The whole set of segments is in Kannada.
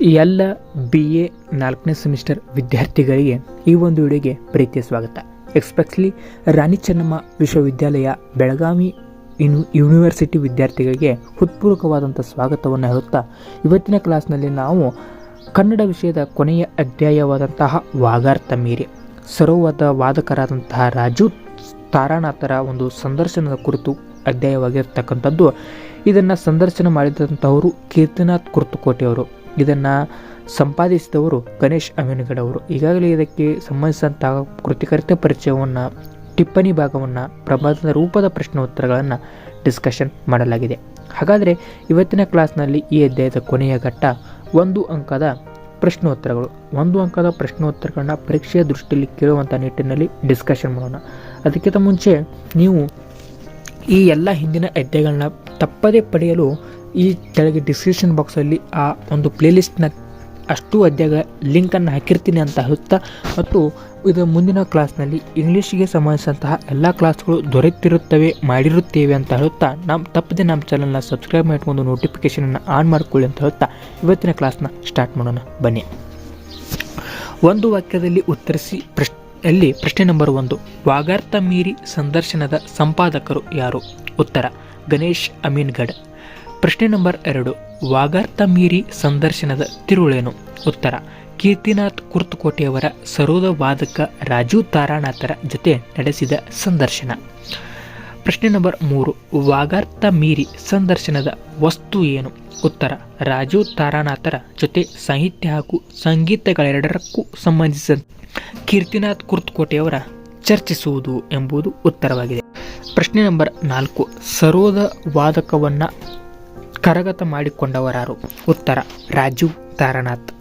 ಎಲ್ಲ BA 4ನೇ ಸೆಮಿಸ್ಟರ್ ವಿದ್ಯಾರ್ಥಿಗಳಿಗೆ ಈ ಒಂದು ವಿಡಿಯೋಗೆ ಪ್ರೀತಿಯ ಸ್ವಾಗತ. ಎಕ್ಸ್ಪೆಷಲಿ ರಾಣಿ ಚೆನ್ನಮ್ಮ ವಿಶ್ವವಿದ್ಯಾಲಯ ಬೆಳಗಾವಿ ಯೂನಿವರ್ಸಿಟಿ ವಿದ್ಯಾರ್ಥಿಗಳಿಗೆ ಹೃತ್ಪೂರ್ವಕವಾದಂಥ ಸ್ವಾಗತವನ್ನು ಹೇಳುತ್ತಾ, ಇವತ್ತಿನ ಕ್ಲಾಸ್ನಲ್ಲಿ ನಾವು ಕನ್ನಡ ವಿಷಯದ ಕೊನೆಯ ಅಧ್ಯಾಯವಾದಂತಹ ವಾಗಾರ್ತ ಮೀರಿ ಸರ್ವವಾದ ವಾದಕರಾದಂತಹ ರಾಜು ತಾರಾನಾಥರ ಒಂದು ಸಂದರ್ಶನದ ಕುರಿತು ಅಧ್ಯಾಯವಾಗಿರ್ತಕ್ಕಂಥದ್ದು. ಇದನ್ನು ಸಂದರ್ಶನ ಮಾಡಿದಂಥವರು ಕೀರ್ತಿನಾಥ್ ಕುರ್ತಕೋಟೆಯವರು, ಇದನ್ನು ಸಂಪಾದಿಸಿದವರು ಗಣೇಶ್ ಅಮೀನ್ಗಡ್ ಅವರು. ಈಗಾಗಲೇ ಇದಕ್ಕೆ ಸಂಬಂಧಿಸಿದಂತಹ ಕೃತಿಕರ್ತ ಪರಿಚಯವನ್ನು, ಟಿಪ್ಪಣಿ ಭಾಗವನ್ನು, ಪ್ರಬಂಧದ ರೂಪದ ಪ್ರಶ್ನೋತ್ತರಗಳನ್ನು ಡಿಸ್ಕಷನ್ ಮಾಡಲಾಗಿದೆ. ಹಾಗಾದರೆ ಇವತ್ತಿನ ಕ್ಲಾಸ್ನಲ್ಲಿ ಈ ಅಧ್ಯಾಯದ ಕೊನೆಯ ಘಟ್ಟ 1 ಅಂಕದ ಪ್ರಶ್ನೋತ್ತರಗಳು. 1 ಅಂಕದ ಪ್ರಶ್ನೋತ್ತರಗಳನ್ನ ಪರೀಕ್ಷೆಯ ದೃಷ್ಟಿಯಲ್ಲಿ ಕೇಳುವಂಥ ನಿಟ್ಟಿನಲ್ಲಿ ಡಿಸ್ಕಷನ್ ಮಾಡೋಣ. ಅದಕ್ಕಿಂತ ಮುಂಚೆ ನೀವು ಈ ಎಲ್ಲ ಹಿಂದಿನ ಅಧ್ಯಾಯಗಳನ್ನ ತಪ್ಪದೇ ಪಡೆಯಲು ಈ ಕೆಳಗೆ ಡಿಸ್ಕ್ರಿಪ್ಷನ್ ಬಾಕ್ಸಲ್ಲಿ ಆ ಒಂದು ಪ್ಲೇಲಿಸ್ಟ್ನ ಅಷ್ಟು ಅಧ್ಯಾಯಗಳ ಲಿಂಕನ್ನು ಹಾಕಿರ್ತೀನಿ ಅಂತ ಹೇಳುತ್ತಾ, ಮತ್ತು ಇದು ಮುಂದಿನ ಕ್ಲಾಸ್ನಲ್ಲಿ ಇಂಗ್ಲೀಷಿಗೆ ಸಂಬಂಧಿಸಿದಂತಹ ಎಲ್ಲ ಕ್ಲಾಸ್ಗಳು ಮಾಡಿರುತ್ತೇವೆ ಅಂತ ಹೇಳುತ್ತಾ, ತಪ್ಪದೆ ನಮ್ಮ ಚಾನಲ್ನ ಸಬ್ಸ್ಕ್ರೈಬ್ ಮಾಡಿಕೊಂಡು ನೋಟಿಫಿಕೇಷನನ್ನು ಆನ್ ಮಾಡಿಕೊಳ್ಳಿ ಅಂತ ಹೇಳುತ್ತಾ ಇವತ್ತಿನ ಕ್ಲಾಸ್ನ ಸ್ಟಾರ್ಟ್ ಮಾಡೋಣ ಬನ್ನಿ. ಒಂದು ವಾಕ್ಯದಲ್ಲಿ ಉತ್ತರಿಸಿ ಪ್ರಶ್ನೆ ನಂಬರ್ 1, ವಾಗಾರ್ತ ಮೀರಿ ಸಂದರ್ಶನದ ಸಂಪಾದಕರು ಯಾರು? ಉತ್ತರ ಗಣೇಶ್ ಅಮೀನ್ಗಡ್. ಪ್ರಶ್ನೆ ನಂಬರ್ 2, ವಾಗಾರ್ತ ಮೀರಿ ಸಂದರ್ಶನದ ತಿರುಳೇನು? ಉತ್ತರ ಕೀರ್ತಿನಾಥ್ ಕುರ್ತಕೋಟೆಯವರ ಸರೋದ ವಾದಕ ರಾಜು ತಾರಾನಾಥರ ಜೊತೆ ನಡೆಸಿದ ಸಂದರ್ಶನ. ಪ್ರಶ್ನೆ ನಂಬರ್ 3, ವಾಗಾರ್ತ ಮೀರಿ ಸಂದರ್ಶನದ ವಸ್ತು ಏನು? ಉತ್ತರ ರಾಜು ತಾರಾನಾಥರ ಜೊತೆ ಸಾಹಿತ್ಯ ಹಾಗೂ ಸಂಗೀತಗಳೆರಡರಕ್ಕೂ ಸಂಬಂಧಿಸಿದ ಕೀರ್ತಿನಾಥ್ ಕುರ್ತಕೋಟೆಯವರ ಚರ್ಚಿಸುವುದು ಎಂಬುದು ಉತ್ತರವಾಗಿದೆ. ಪ್ರಶ್ನೆ ನಂಬರ್ 4, ಸರೋದ ವಾದಕವನ್ನು ಕರಗತ ಮಾಡಿಕೊಂಡವರಾರು? ಉತ್ತರ ರಾಜು ತಾರಾನಾಥ್.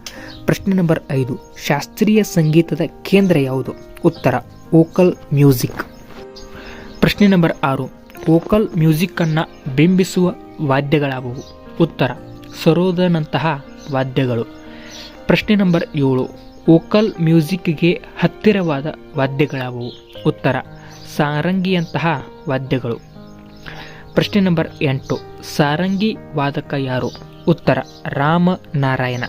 ಪ್ರಶ್ನೆ ನಂಬರ್ 5, ಶಾಸ್ತ್ರೀಯ ಸಂಗೀತದ ಕೇಂದ್ರ ಯಾವುದು? ಉತ್ತರ ವೋಕಲ್ ಮ್ಯೂಸಿಕ್. ಪ್ರಶ್ನೆ ನಂಬರ್ 6, ವೋಕಲ್ ಮ್ಯೂಸಿಕ್ಕನ್ನು ಬಿಂಬಿಸುವ ವಾದ್ಯಗಳಾವುವು? ಉತ್ತರ ಸರೋದನಂತಹ ವಾದ್ಯಗಳು. ಪ್ರಶ್ನೆ ನಂಬರ್ 7, ವೋಕಲ್ ಮ್ಯೂಸಿಕ್ಗೆ ಹತ್ತಿರವಾದ ವಾದ್ಯಗಳಾವುವು? ಉತ್ತರ ಸಾರಂಗಿಯಂತಹ ವಾದ್ಯಗಳು. ಪ್ರಶ್ನೆ ನಂಬರ್ 8, ಸಾರಂಗಿ ವಾದಕ ಯಾರು? ಉತ್ತರ ರಾಮನಾರಾಯಣ.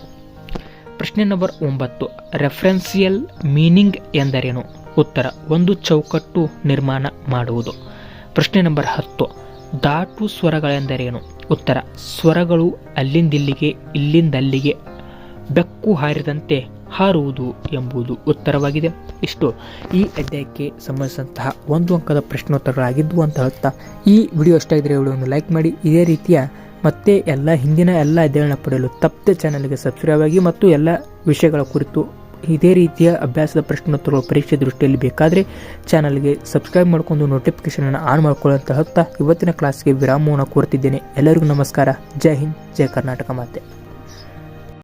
ಪ್ರಶ್ನೆ ನಂಬರ್ 9, ರೆಫರೆನ್ಸಿಯಲ್ ಮೀನಿಂಗ್ ಎಂದರೇನು? ಉತ್ತರ ಒಂದು ಚೌಕಟ್ಟು ನಿರ್ಮಾಣ ಮಾಡುವುದು. ಪ್ರಶ್ನೆ ನಂಬರ್ 10, ಧಾಟು ಸ್ವರಗಳೆಂದರೇನು? ಉತ್ತರ ಸ್ವರಗಳು ಅಲ್ಲಿಂದಿಲ್ಲಿಗೆ ಇಲ್ಲಿಂದಲ್ಲಿಗೆ ಬೆಕ್ಕು ಹಾರಿದಂತೆ ಹಾರುವುದು ಎಂಬುದು ಉತ್ತರವಾಗಿದೆ. ಇಷ್ಟು ಈ ಅಧ್ಯಾಯಕ್ಕೆ ಸಂಬಂಧಿಸಿದಂತಹ 1 ಅಂಕದ ಪ್ರಶ್ನೋತ್ತರಗಳಾಗಿದ್ದು ಅಂತ ಹೇಳ್ತಾ, ಈ ವಿಡಿಯೋ ಇಷ್ಟ ಆಗಿದ್ರೆ ವಿಡಿಯೋವನ್ನು ಲೈಕ್ ಮಾಡಿ. ಇದೇ ರೀತಿಯ ಮತ್ತೆ ಹಿಂದಿನ ಎಲ್ಲ ಅಧ್ಯಾಯಗಳನ್ನ ಪಡೆಯಲು ತಪ್ಪದೆ ಚಾನಲ್ಗೆ ಸಬ್ಸ್ಕ್ರೈಬ್ ಆಗಿ, ಮತ್ತು ಎಲ್ಲ ವಿಷಯಗಳ ಕುರಿತು ಇದೇ ರೀತಿಯ ಅಭ್ಯಾಸದ ಪ್ರಶ್ನೋತ್ತರಗಳು ಪರೀಕ್ಷೆ ದೃಷ್ಟಿಯಲ್ಲಿ ಬೇಕಾದರೆ ಚಾನಲ್ಗೆ ಸಬ್ಸ್ಕ್ರೈಬ್ ಮಾಡಿಕೊಂಡು ನೋಟಿಫಿಕೇಷನನ್ನು ಆನ್ ಮಾಡ್ಕೊಳ್ಳಿ ಅಂತ ಹೇಳ್ತಾ ಇವತ್ತಿನ ಕ್ಲಾಸ್ಗೆ ವಿರಾಮವನ್ನು ಕೋರ್ತಿದ್ದೇನೆ. ಎಲ್ಲರಿಗೂ ನಮಸ್ಕಾರ. ಜೈ ಹಿಂದ್, ಜೈ ಕರ್ನಾಟಕ ಮಾತೆ.